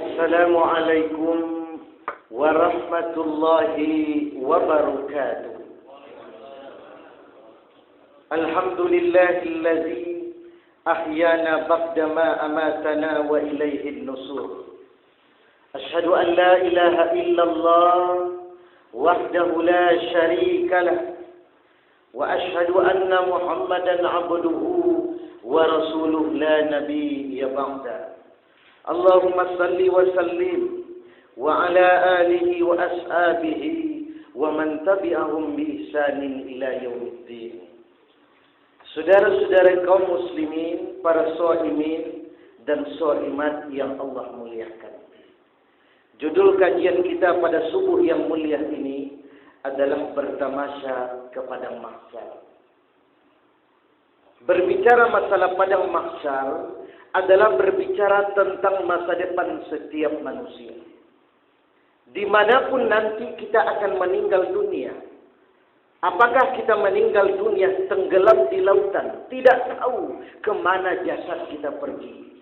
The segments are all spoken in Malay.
Assalamualaikum warahmatullahi wabarakatuh. Alhamdulillahillazi ahyana ba'dama amatana wa ilaihin nusur. Ashhadu an la ilaha illallah wahdahu la syarika lah wa ashhadu anna Muhammadan abduhu wa rasuluh la nabiyya ba'da. Allahumma salli wa sallim wa ala alihi wa ashabihi wa man tabi'ahum bi ihsanin ila yaumiddin. Saudara-saudara kaum muslimin, para shaimin dan shaimat yang Allah muliakan. Judul kajian kita pada subuh yang mulia ini adalah bertamasya ke padang mahsyar. Berbicara masalah padang mahsyar adalah berbicara tentang masa depan setiap manusia. Dimanapun nanti kita akan meninggal dunia. Apakah kita meninggal dunia tenggelam di lautan, tidak tahu kemana jasad kita pergi.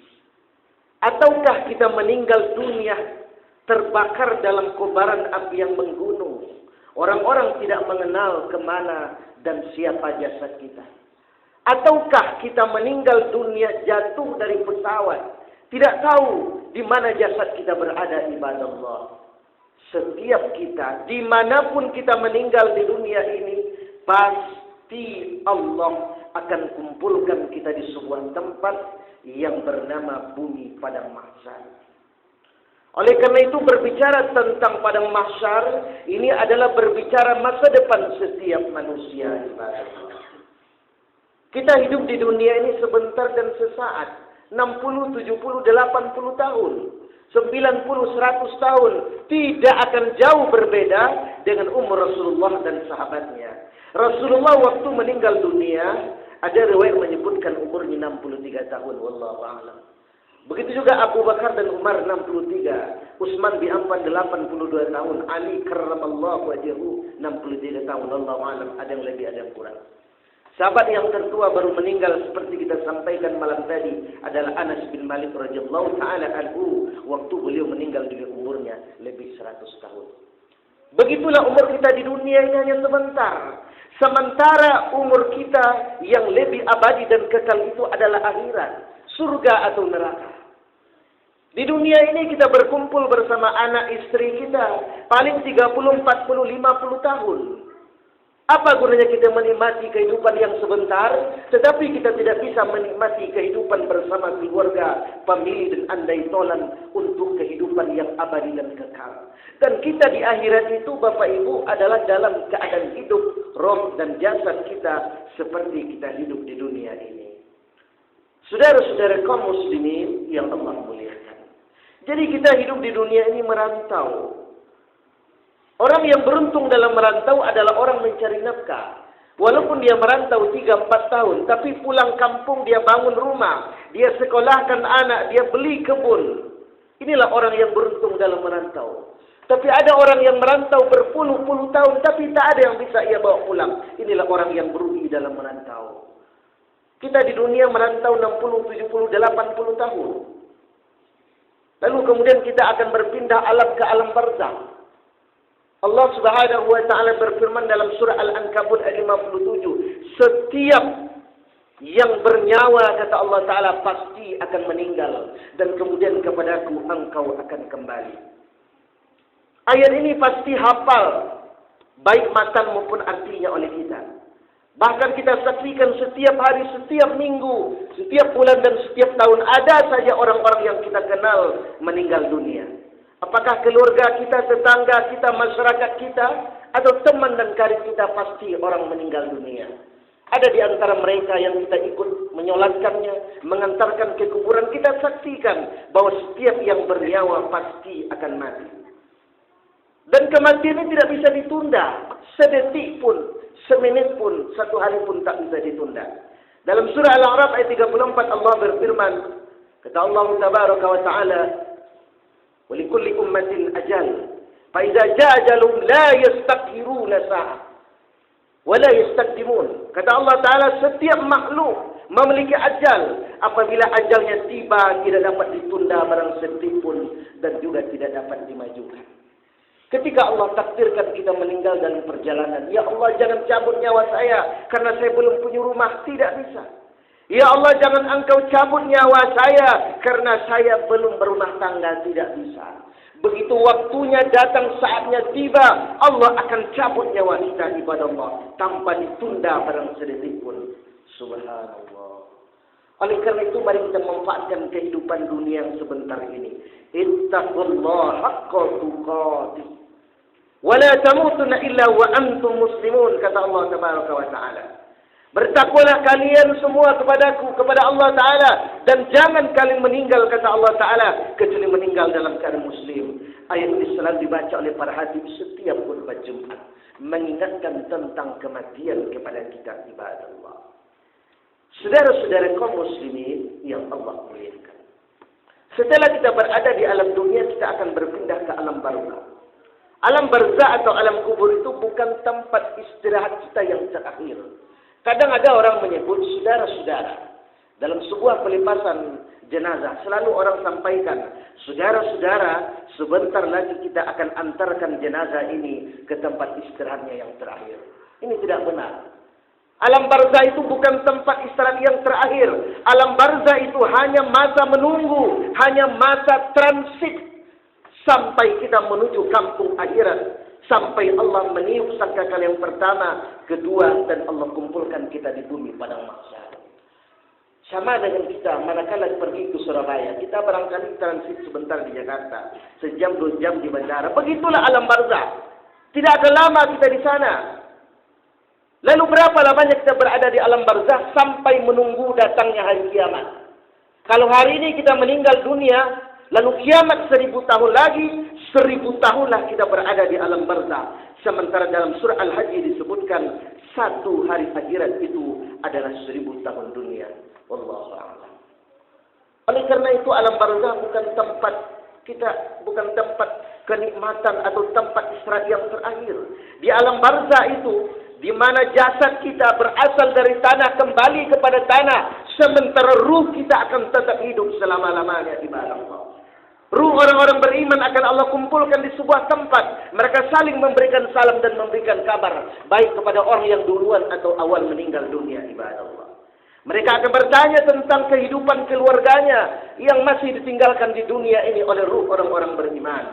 Ataukah kita meninggal dunia terbakar dalam kobaran api yang menggunung. Orang-orang tidak mengenal kemana dan siapa jasad kita. Ataukah kita meninggal dunia jatuh dari pesawat, tidak tahu di mana jasad kita berada, ibadah Allah. Setiap kita, dimanapun kita meninggal di dunia ini, pasti Allah akan kumpulkan kita di sebuah tempat yang bernama bumi padang mahsyar. Oleh karena itu berbicara tentang padang mahsyar, ini adalah berbicara masa depan setiap manusia, ibadah Allah. Kita hidup di dunia ini sebentar dan sesaat. 60, 70, 80 tahun. 90, 100 tahun. Tidak akan jauh berbeda dengan umur Rasulullah dan sahabatnya. Rasulullah waktu meninggal dunia, ada riwayat menyebutkan umurnya 63 tahun. Wallahu a'lam. Begitu juga Abu Bakar dan Umar 63. Utsman bin Affan 82 tahun. Ali karramallahu wajhahu 63 tahun. Wallahu a'lam. Ada yang lebih, ada yang kurang. Sahabat yang tertua baru meninggal seperti kita sampaikan malam tadi adalah Anas bin Malik radhiyallahu taala anhu. Waktu beliau meninggal dunia umurnya lebih 100 tahun. Begitulah umur kita di dunia ini hanya sebentar. Sementara umur kita yang lebih abadi dan kekal itu adalah akhirat, surga atau neraka. Di dunia ini kita berkumpul bersama anak istri kita paling 30, 40, 50 tahun. Apa gunanya kita menikmati kehidupan yang sebentar, tetapi kita tidak bisa menikmati kehidupan bersama keluarga, famili dan andai tolan untuk kehidupan yang abadi dan kekal. Dan kita di akhirat itu, Bapak Ibu, adalah dalam keadaan hidup, roh dan jasad kita seperti kita hidup di dunia ini. Saudara-saudara kaum muslimin yang Allah muliakan. Jadi kita hidup di dunia ini merantau. Orang yang beruntung dalam merantau adalah orang mencari nafkah. Walaupun dia merantau 3-4 tahun, tapi pulang kampung dia bangun rumah, dia sekolahkan anak, dia beli kebun. Inilah orang yang beruntung dalam merantau. Tapi ada orang yang merantau berpuluh-puluh tahun, tapi tak ada yang bisa ia bawa pulang. Inilah orang yang merugi dalam merantau. Kita di dunia merantau 60, 70, 80 tahun. Lalu kemudian kita akan berpindah alam ke alam barzakh. Allah Subhanahu wa taala berfirman dalam surah Al-Ankabut ayat 57, setiap yang bernyawa, kata Allah taala, pasti akan meninggal dan kemudian kepadaku engkau akan kembali. Ayat ini pasti hafal baik matan maupun artinya oleh kita. Bahkan kita saksikan setiap hari, setiap minggu, setiap bulan dan setiap tahun ada saja orang-orang yang kita kenal meninggal dunia. Apakah keluarga kita, tetangga kita, masyarakat kita, atau teman dan karib kita, pasti orang meninggal dunia. Ada di antara mereka yang kita ikut menyolatkannya, mengantarkan ke kuburan. Kita saksikan bahwa setiap yang bernyawa pasti akan mati. Dan kematian ini tidak bisa ditunda. Sedetik pun, semenit pun, satu hari pun tak bisa ditunda. Dalam surah Al-A'raf ayat 34 Allah berfirman, kata Allah Tabaraka wa Ta'ala, وَلِكُلِّ أُمَّةٍ أَجَلٌ فَإِذَا جَاءَ أَجَلُهُمْ لَا يَسْتَأْخِرُونَ سَاعَةً وَلَا يَسْتَقْدِمُونَ. Kata Allah Ta'ala, setiap makhluk memiliki ajal. Apabila ajalnya tiba, tidak dapat ditunda barang sedetik pun dan juga tidak dapat dimajukan. Ketika Allah takdirkan kita meninggal dalam perjalanan, ya Allah jangan cabut nyawa saya karena saya belum punya rumah, tidak bisa. Ya Allah jangan engkau cabut nyawa saya karena saya belum berumah tangga, tidak bisa. Begitu waktunya datang, saatnya tiba, Allah akan cabut nyawa kita ibadah Allah tanpa ditunda barang sedetik pun. Subhanallah. Oleh karena itu mari kita manfaatkan kehidupan dunia yang sebentar ini. Ittaqullaha haqqa tuqatih. Wa la tamutunna illa wa antum muslimun, kata Allah tabaraka wa taala. Bertakwalah kalian semua kepadaku, kepada Allah Ta'ala, dan jangan kalian meninggal, kata Allah Ta'ala, kecuali meninggal dalam keadaan muslim. Ayat ini selalu dibaca oleh para hadis setiap khutbah Jumat, mengingatkan tentang kematian kepada kita ibadah Allah. Saudara-saudara kaum muslimin yang Allah muliakan, setelah kita berada di alam dunia, kita akan berpindah ke alam barzakh. Alam barzakh atau alam kubur itu bukan tempat istirahat kita yang terakhir. Kadang ada orang menyebut, saudara-saudara, dalam sebuah pelepasan jenazah, selalu orang sampaikan, saudara-saudara, sebentar lagi kita akan antarkan jenazah ini ke tempat istirahatnya yang terakhir. Ini tidak benar. Alam barzakh itu bukan tempat istirahat yang terakhir. Alam barzakh itu hanya masa menunggu, hanya masa transit sampai kita menuju kampung akhirat. Sampai Allah meniup sangkakala yang pertama, kedua, dan Allah kumpulkan kita di bumi padang mahsyar. Sama dengan kita, manakala pergi ke Surabaya, kita barangkali transit sebentar di Jakarta, sejam 2 jam di bandara. Begitulah alam barzakh. Tidak akan lama kita di sana. Lalu berapa lamanya kita berada di alam barzakh sampai menunggu datangnya hari kiamat. Kalau hari ini kita meninggal dunia, lalu kiamat 1000 tahun lagi, 1000 tahunlah kita berada di alam barzakh. Sementara dalam surah Al-Hajj disebutkan 1 hari akhirat itu adalah 1000 tahun dunia. Wallahu a'lam. Oleh karena itu alam barzakh bukan tempat kita, bukan tempat kenikmatan atau tempat istirahat yang terakhir. Di alam barzakh itu, di mana jasad kita berasal dari tanah kembali kepada tanah, sementara ruh kita akan tetap hidup selama-lamanya di Allah. Ruh orang-orang beriman akan Allah kumpulkan di sebuah tempat. Mereka saling memberikan salam dan memberikan kabar, baik kepada orang yang duluan atau awal meninggal dunia ibadah Allah. Mereka akan bertanya tentang kehidupan keluarganya yang masih ditinggalkan di dunia ini oleh ruh orang-orang beriman.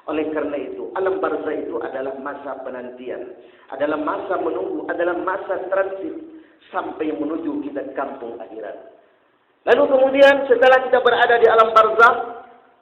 Oleh karena itu, alam barzakh itu adalah masa penantian, adalah masa menunggu, adalah masa transit sampai menuju kita kampung akhirat. Lalu kemudian setelah kita berada di alam barzakh,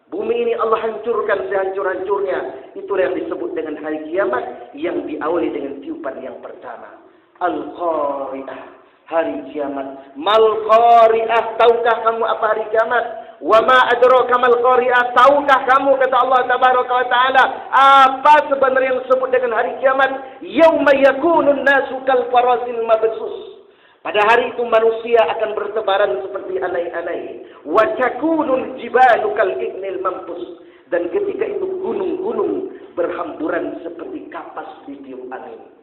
bumi ini Allah hancurkan sehancur-hancurnya. Itulah yang disebut dengan hari kiamat yang diawali dengan tiupan yang pertama. Al-Qari'ah, hari kiamat. Mal-Qari'ah, tahukah kamu apa hari kiamat? Wa ma adraka mal qari'ah, tahukah kamu, kata Allah tabaraka wa taala, apa sebenarnya yang disebut dengan hari kiamat? Yauma yakunun nasu kal farasil mabsus. Pada hari itu manusia akan bertebaran seperti anai-anai. Wa takunul jibalu kal ignil mampus. Dan ketika itu gunung-gunung berhamburan seperti kapas ditiup angin.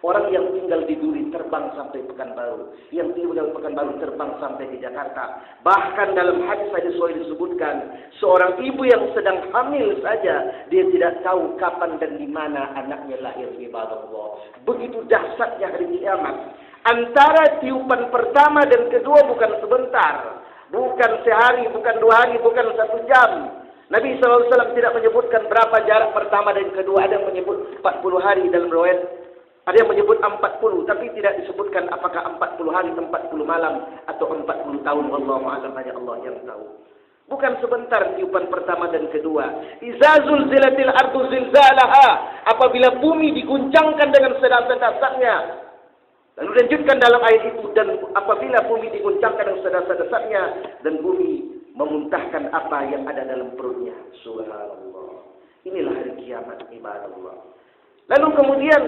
Orang yang tinggal di Duri terbang sampai Pekanbaru, yang tinggal di Pekanbaru terbang sampai di Jakarta. Bahkan dalam hadis disebutkan, seorang ibu yang sedang hamil saja, dia tidak tahu kapan dan di mana anaknya lahir ibadah Allah. Begitu dahsyatnya hari kiamat. Antara tiupan pertama dan kedua bukan sebentar, bukan sehari, bukan 2 hari, bukan 1 jam. Nabi SAW tidak menyebutkan berapa jarak pertama dan kedua. Ada yang menyebut 40 hari dalam riwayat. Ada yang menyebut 40, tapi tidak disebutkan apakah 40 hari, 40 malam, atau 40 tahun. Wallahu a'lam, hanya Allah yang tahu. Bukan sebentar tiupan pertama dan kedua. Iza zulzilatil ardu zilzalaha, apabila bumi diguncangkan dengan sedasar-dasarnya. Lalu lanjutkan dalam ayat itu, dan apabila bumi diguncangkan dengan sedasar-dasarnya, dan bumi memuntahkan apa yang ada dalam perutnya. Subhanallah. Inilah hari kiamat ibadah Allah. Lalu kemudian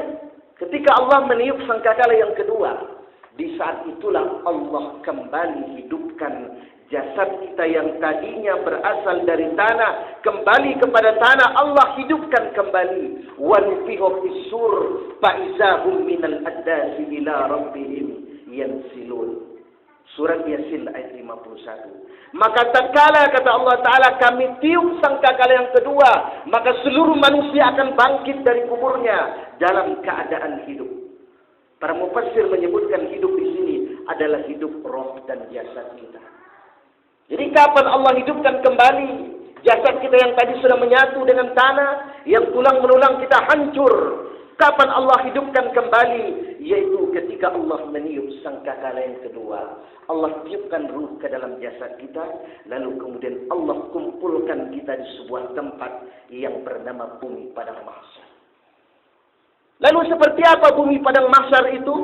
ketika Allah meniup sangkakala yang kedua, di saat itulah Allah kembali hidupkan jasad kita yang tadinya berasal dari tanah, kembali kepada tanah. Allah hidupkan kembali. Wanfihu fis-sur fa izahum minal addasi ila rabbihim yansilun. Surat Yasin ayat 51. Maka tatkala kata Allah Ta'ala kami tiup sangkakala yang kedua, maka seluruh manusia akan bangkit dari kuburnya dalam keadaan hidup. Para mufassir menyebutkan hidup di sini adalah hidup roh dan jasad kita. Jadi kapan Allah hidupkan kembali jasad kita yang tadi sudah menyatu dengan tanah, yang tulang belulang kita hancur? Kapan Allah hidupkan kembali? Yaitu ketika Allah meniup sangkakala yang kedua. Allah tiupkan ruh ke dalam jasad kita, lalu kemudian Allah kumpulkan kita di sebuah tempat yang bernama bumi padang mahsyar. Lalu seperti apa bumi padang mahsyar itu?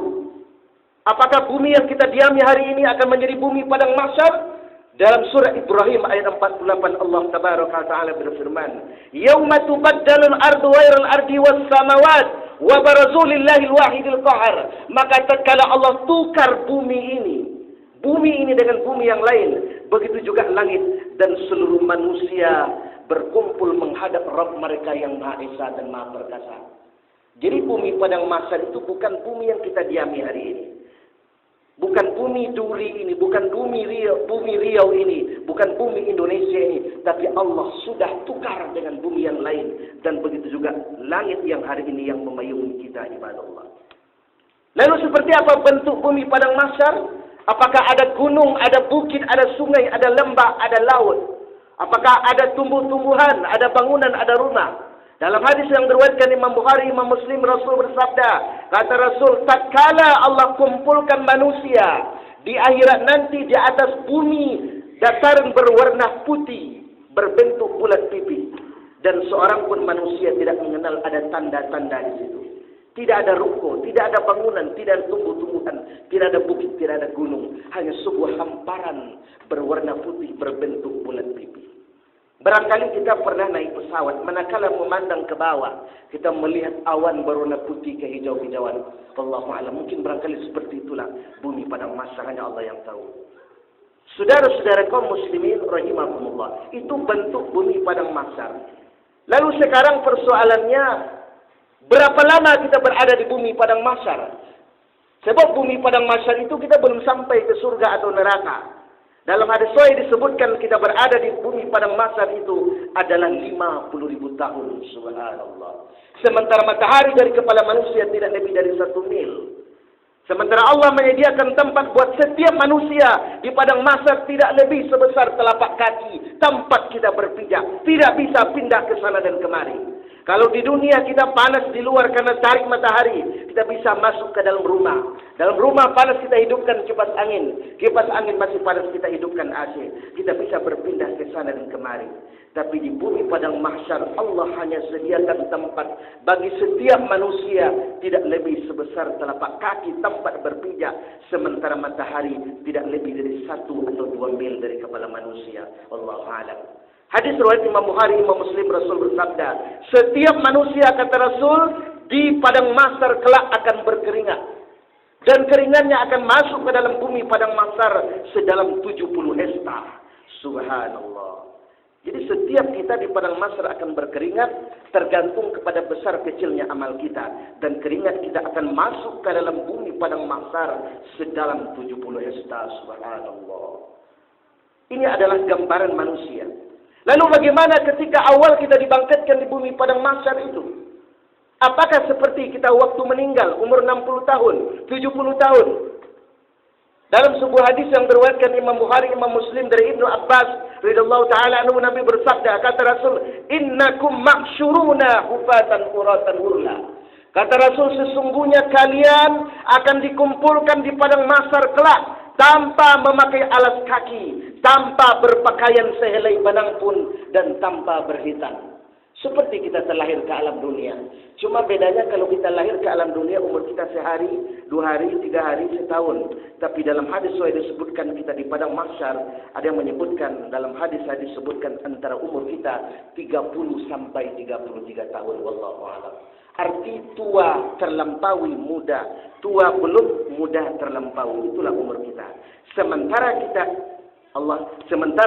Apakah bumi yang kita diami hari ini akan menjadi bumi padang mahsyar? Dalam surah Ibrahim ayat 48 Allah tabaraka wa taala berfirman, "Yauma tubaddalu al-ardu ghairal ardi was samawat wa barazu lillahi al-wahidil qahar." Maka tatkala Allah tukar bumi ini dengan bumi yang lain, begitu juga langit dan seluruh manusia berkumpul menghadap Rabb mereka yang Maha Esa dan Maha Perkasa. Jadi bumi padang mahsyar itu bukan bumi yang kita diami hari ini. Bukan bumi Duri ini, bukan bumi Riau ini, bukan bumi Indonesia ini, tapi Allah sudah tukar dengan bumi yang lain, dan begitu juga langit yang hari ini yang memayungi kita, ibadah Allah. Lalu seperti apa bentuk bumi padang mahsyar? Apakah ada gunung, ada bukit, ada sungai, ada lembah, ada laut? Apakah ada tumbuh-tumbuhan, ada bangunan, ada rumah? Dalam hadis yang diriwayatkan Imam Bukhari, Imam Muslim, Rasul bersabda, kata Rasul, tatkala Allah kumpulkan manusia di akhirat nanti di atas bumi dataran berwarna putih, berbentuk bulat pipi, dan seorang pun manusia tidak mengenal ada tanda-tanda di situ. Tidak ada ruko, tidak ada bangunan, tidak ada tumbuh-tumbuhan, tidak ada bukit, tidak ada gunung, hanya sebuah hamparan berwarna putih berbentuk bulat pipi. Barangkali kita pernah naik pesawat, manakala memandang ke bawah, kita melihat awan berwarna putih kehijau-hijauan. Wallahu a'lam, mungkin barangkali seperti itulah bumi padang mahsyar, hanya Allah yang tahu. Saudara-saudara kaum muslimin rahimakumullah, itu bentuk bumi padang mahsyar. Lalu sekarang persoalannya, berapa lama kita berada di bumi padang mahsyar? Sebab bumi padang mahsyar itu kita belum sampai ke surga atau neraka. Dalam hadis sahih disebutkan kita berada di bumi padang mahsyar itu adalah 50.000 tahun. Subhanallah. Sementara matahari dari kepala manusia tidak lebih dari 1 mil. Sementara Allah menyediakan tempat buat setiap manusia di padang mahsyar tidak lebih sebesar telapak kaki, tempat kita berpijak, tidak bisa pindah ke sana dan kemari. Kalau di dunia kita panas di luar karena tarik matahari, kita bisa masuk ke dalam rumah. Dalam rumah panas kita hidupkan kipas angin masih panas kita hidupkan AC. Kita bisa berpindah ke sana dan kemari. Tapi di bumi padang mahsyar Allah hanya sediakan tempat bagi setiap manusia tidak lebih sebesar telapak kaki tempat berpijak, sementara matahari tidak lebih dari 1 atau 2 mil dari kepala manusia. Wallahu a'lam. Hadis riwayat Imam Bukhari, Imam Muslim, Rasul bersabda, setiap manusia kata Rasul di padang mahsyar kelak akan berkeringat, dan keringatnya akan masuk ke dalam bumi padang mahsyar sedalam 70 hektar. Subhanallah. Jadi setiap kita di padang mahsyar akan berkeringat tergantung kepada besar kecilnya amal kita, dan keringat kita akan masuk ke dalam bumi padang mahsyar sedalam 70 hektar. Subhanallah. Ini adalah gambaran manusia. Lalu bagaimana ketika awal kita dibangkitkan di bumi padang mahsyar itu? Apakah seperti kita waktu meninggal umur 60 tahun, 70 tahun? Dalam sebuah hadis yang diriwayatkan Imam Bukhari, Imam Muslim dari Ibnu Abbas radhiyallahu taala anhu, Nabi bersabda, kata Rasul, "Innakum mahsyuruna hufatan uratan hurla." Kata Rasul, sesungguhnya kalian akan dikumpulkan di padang mahsyar kelak tanpa memakai alas kaki, tanpa berpakaian sehelai benang pun, dan tanpa berhitan. Seperti kita terlahir ke alam dunia. Cuma bedanya kalau kita lahir ke alam dunia umur kita sehari, 2 hari, 3 hari, setahun. Tapi dalam hadis sahih disebutkan kita di padang mahsyar, ada yang menyebutkan dalam hadis disebutkan antara umur kita 30 sampai 33 tahun. Wallahu a'lam. Arti tua terlampaui muda, tua belum, muda terlampaui, itulah umur kita. Sementara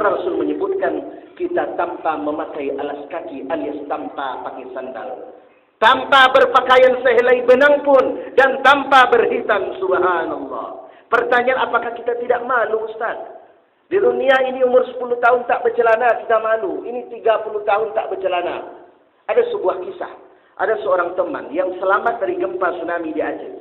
Rasul menyebutkan kita tanpa memakai alas kaki alias tanpa pakai sandal, tanpa berpakaian sehelai benang pun, dan tanpa berhitan. Subhanallah. Pertanyaan, apakah kita tidak malu, Ustaz? Di dunia ini umur 10 tahun tak bercelana kita malu. Ini 30 tahun tak bercelana. Ada sebuah kisah. Ada seorang teman yang selamat dari gempa tsunami di Aceh.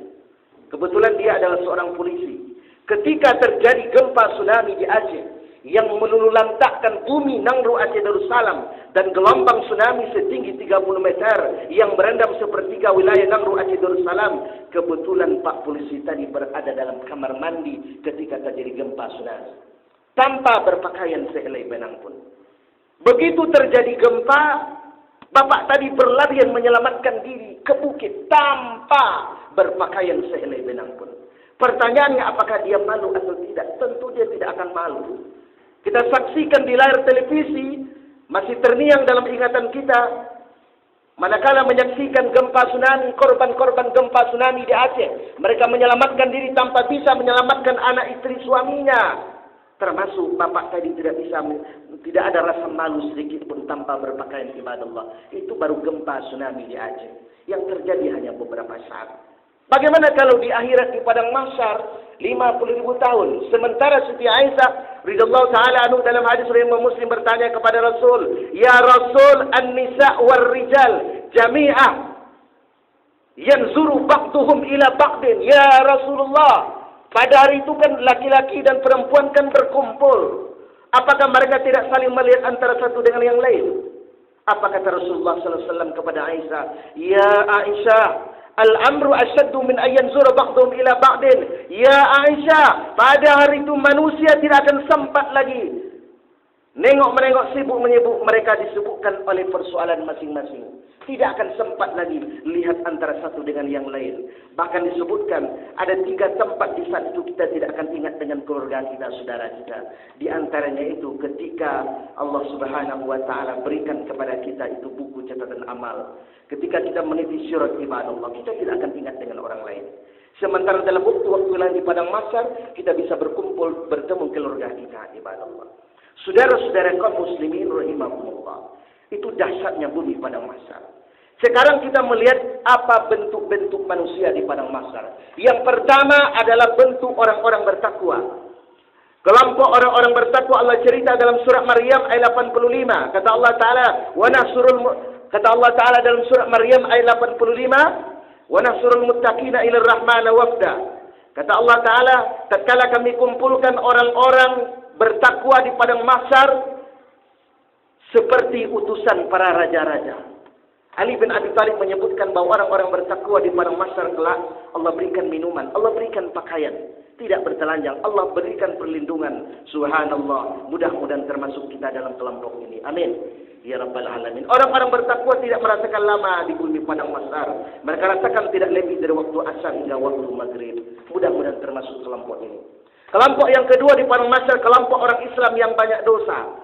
Kebetulan dia adalah seorang polisi. Ketika terjadi gempa tsunami di Aceh yang meluluhlantakkan bumi Nangro Aceh Darussalam dan gelombang tsunami setinggi 30 meter yang merendam sepertiga wilayah Nangro Aceh Darussalam, kebetulan Pak polisi tadi berada dalam kamar mandi ketika terjadi gempa tsunami tanpa berpakaian sehelai benang pun. Begitu terjadi gempa, Bapak tadi berlarian menyelamatkan diri ke bukit tanpa berpakaian sehelai benang pun. Pertanyaannya, apakah dia malu atau tidak? Tentu dia tidak akan malu. Kita saksikan di layar televisi, masih terngiang dalam ingatan kita, manakala menyaksikan gempa tsunami, korban-korban gempa tsunami di Aceh. Mereka menyelamatkan diri tanpa bisa menyelamatkan anak istri suaminya. Termasuk bapak tadi tidak ada rasa malu sedikit pun tanpa berpakaian ibadah Allah. Itu baru gempa tsunami di Aceh yang terjadi hanya beberapa saat. Bagaimana kalau di akhirat di padang mahsyar 50.000 tahun? Sementara Siti Aisyah radhiyallahu taala anhu dalam hadis riwayat Muslim bertanya kepada Rasul, "Ya Rasul, an-nisa war rijal jami'ah yanzuru ba'duhum ila ba'din." Ya Rasulullah, pada hari itu kan laki-laki dan perempuan kan berkumpul. Apakah mereka tidak saling melihat antara satu dengan yang lain? Apa kata Rasulullah sallallahu alaihi wasallam kepada Aisyah? "Ya Aisyah, al-amru asyaddu min ayyan zura ba'dhum ila ba'din." Ya Aisyah, pada hari itu manusia tidak akan sempat lagi nengok-menengok, sibuk-menyibuk, mereka disibukkan oleh persoalan masing-masing. Tidak akan sempat lagi lihat antara satu dengan yang lain. Bahkan disebutkan ada 3 tempat di saat itu kita tidak akan ingat dengan keluarga kita, saudara kita. Di antaranya itu ketika Allah Subhanahu wa taala berikan kepada kita itu buku catatan amal. Ketika kita meniti syarat ibadah Allah, kita tidak akan ingat dengan orang lain. Sementara dalam waktu-waktu lain di padang mahsyar, kita bisa berkumpul bertemu keluarga kita, ibadah Allah. Saudara-saudara kaum muslimin rahimakumullah, itu dahsyatnya bumi padang mahsyar. Sekarang kita melihat apa bentuk-bentuk manusia di padang mahsyar. Yang pertama adalah bentuk orang-orang bertakwa. Kelompok orang-orang bertakwa Allah cerita dalam surah Maryam ayat 85. Kata Allah Taala, kata Allah Taala dalam surah Maryam ayat 85, "Wa nahsurul muttaqina ila ar-rahmana wafda." Kata Allah Taala, tatkala kami kumpulkan orang-orang bertakwa di padang mahsyar seperti utusan para raja-raja. Ali bin Abi Thalib menyebutkan bahwa orang-orang bertakwa di padang mahsyar kelak Allah berikan minuman, Allah berikan pakaian, tidak bertelanjang, Allah berikan perlindungan. Subhanallah, mudah-mudahan termasuk kita dalam kelompok ini. Amin ya rabbal alamin. Orang-orang bertakwa tidak merasakan lama di bumi padang mahsyar. Mereka rasakan tidak lebih dari waktu asar hingga waktu maghrib. Mudah-mudahan termasuk kelompok ini. Kelompok yang kedua di padang mahsyar, kelompok orang Islam yang banyak dosa.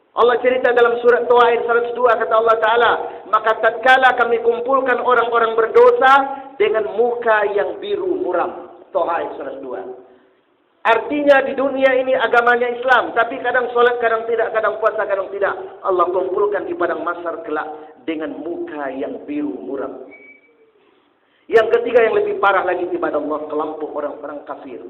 Allah cerita dalam surat Toha ayat 102, kata Allah Ta'ala, "Maka tatkala kami kumpulkan orang-orang berdosa dengan muka yang biru muram." Toha ayat 102. Artinya di dunia ini agamanya Islam, tapi kadang sholat, kadang tidak, kadang puasa, kadang tidak. Allah kumpulkan di padang mahsyar kelak dengan muka yang biru muram. Yang ketiga yang lebih parah lagi ibadah Allah, kelompok orang-orang kafir.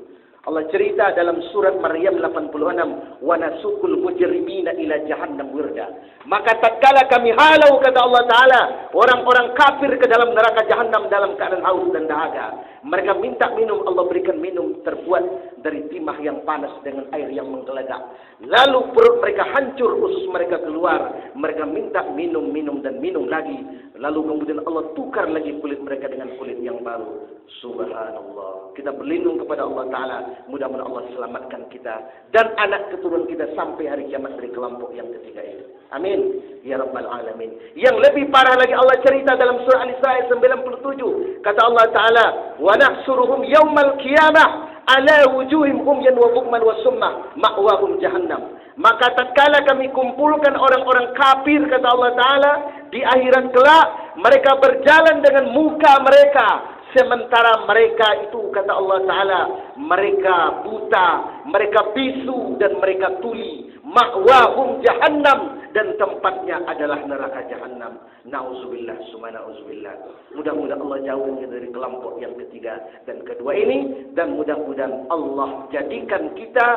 Allah cerita dalam surat Maryam 86, "Wa nasukul mujrimina ila jahannam wirda." Maka tatkala kami halau, kata Allah Ta'ala, orang-orang kafir ke dalam neraka jahannam dalam keadaan haus dan dahaga. Mereka minta minum, Allah berikan minum terbuat dari timah yang panas dengan air yang menggelegar. Lalu perut mereka hancur, usus mereka keluar. Mereka minta minum, minum dan minum lagi. Lalu kemudian Allah tukar lagi kulit mereka dengan kulit yang baru. Subhanallah. Kita berlindung kepada Allah Ta'ala. Mudah-mudahan Allah selamatkan kita dan anak keturunan kita sampai hari kiamat dari kelompok yang ketiga ini. Amin ya rabbal alamin. Yang lebih parah lagi Allah cerita dalam surah Al-Isra ayat 97. Kata Allah Ta'ala, "Wa nahsuruhum yaumal qiyamah ala wujuhim umyan wa bukman wa summa ma'wahum jahannam." Maka tatkala kami kumpulkan orang-orang kafir, kata Allah Ta'ala, di akhirat kelak mereka berjalan dengan muka mereka Sementara mereka itu, kata Allah Ta'ala, mereka buta, mereka bisu, dan mereka tuli. Ma'wahum jahannam, dan tempatnya adalah neraka jahannam. Na'udzubillah, summa na'udzubillah. Mudah-mudahan Allah jauhkan dari kelompok yang ketiga dan kedua ini. Dan mudah-mudahan Allah jadikan kita,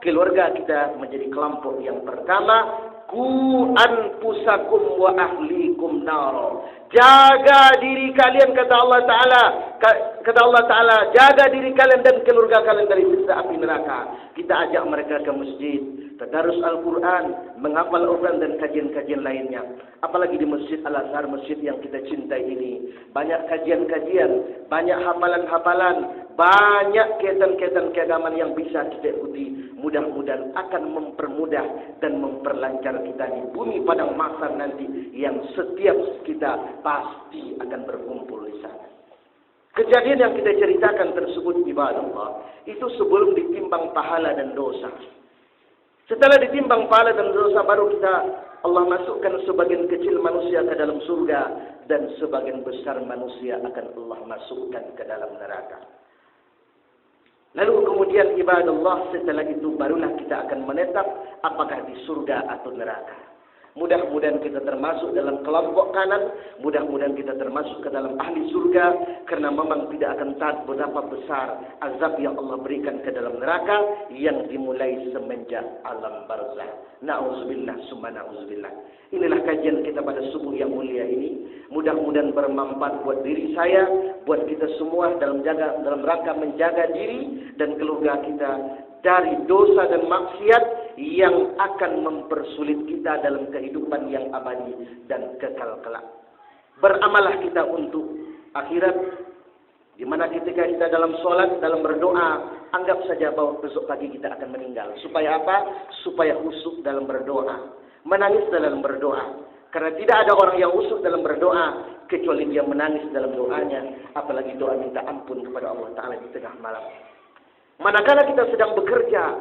keluarga kita, menjadi kelompok yang pertama. Ku anfusakum wa ahlikum naro. Jaga diri kalian, kata Allah Ta'ala. Kata Allah Ta'ala, jaga diri kalian dan keluarga kalian dari siksa api neraka. Kita ajak mereka ke masjid, tadarus Al-Quran, menghafal Al-Quran dan kajian-kajian lainnya. Apalagi di Masjid Al-Azhar, masjid yang kita cintai ini. Banyak kajian-kajian, banyak hafalan-hafalan, banyak kegiatan-kegiatan keagamaan yang bisa kita ikuti. Mudah-mudahan akan mempermudah dan memperlancar kita di bumi padang mahsyar nanti, yang setiap kita pasti akan berkumpul di sana. Kejadian yang kita ceritakan tersebut, ibadah Allah, itu sebelum ditimbang pahala dan dosa. Setelah ditimbang pahala dan dosa, baru kita Allah masukkan sebagian kecil manusia ke dalam surga, dan sebagian besar manusia akan Allah masukkan ke dalam neraka. Lalu kemudian ibadah Allah, setelah itu barulah kita akan menetap apakah di surga atau neraka. Mudah-mudahan kita termasuk dalam kelompok kanan, mudah-mudahan kita termasuk ke dalam ahli surga, karena memang tidak akan tahu betapa besar azab yang Allah berikan ke dalam neraka yang dimulai semenjak alam barzah. Na'udzubillah, summa na'udzubillah. Inilah kajian kita pada subuh yang mulia ini. Mudah-mudahan bermanfaat buat diri saya, buat kita semua dalam rangka menjaga diri dan keluarga kita dari dosa dan maksiat yang akan mempersulit kita dalam kehidupan yang abadi dan kekal kelak. Beramalah kita untuk akhirat, di mana ketika kita dalam sholat, dalam berdoa, anggap saja bahwa besok pagi kita akan meninggal. Supaya apa? Supaya khusyuk dalam berdoa, menangis dalam berdoa. Karena tidak ada orang yang khusyuk dalam berdoa kecuali dia menangis dalam doanya, apalagi doa minta ampun kepada Allah Ta'ala di tengah malam. Manakala kita sedang bekerja,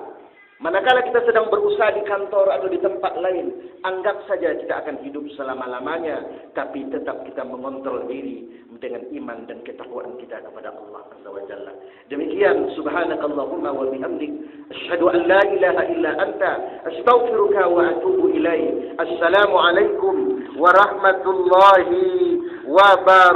manakala kita sedang berusaha di kantor atau di tempat lain, anggap saja kita akan hidup selama-lamanya, tapi tetap kita mengontrol diri dengan iman dan ketakwaan kita kepada Allah Azza wa Jalla. Demikian, subhanakallahumma wa bihamdik, asyhadu an la ilaha illa anta, astaghfiruka wa atubu ilaik. Assalamualaikum warahmatullahi wabarakatuh.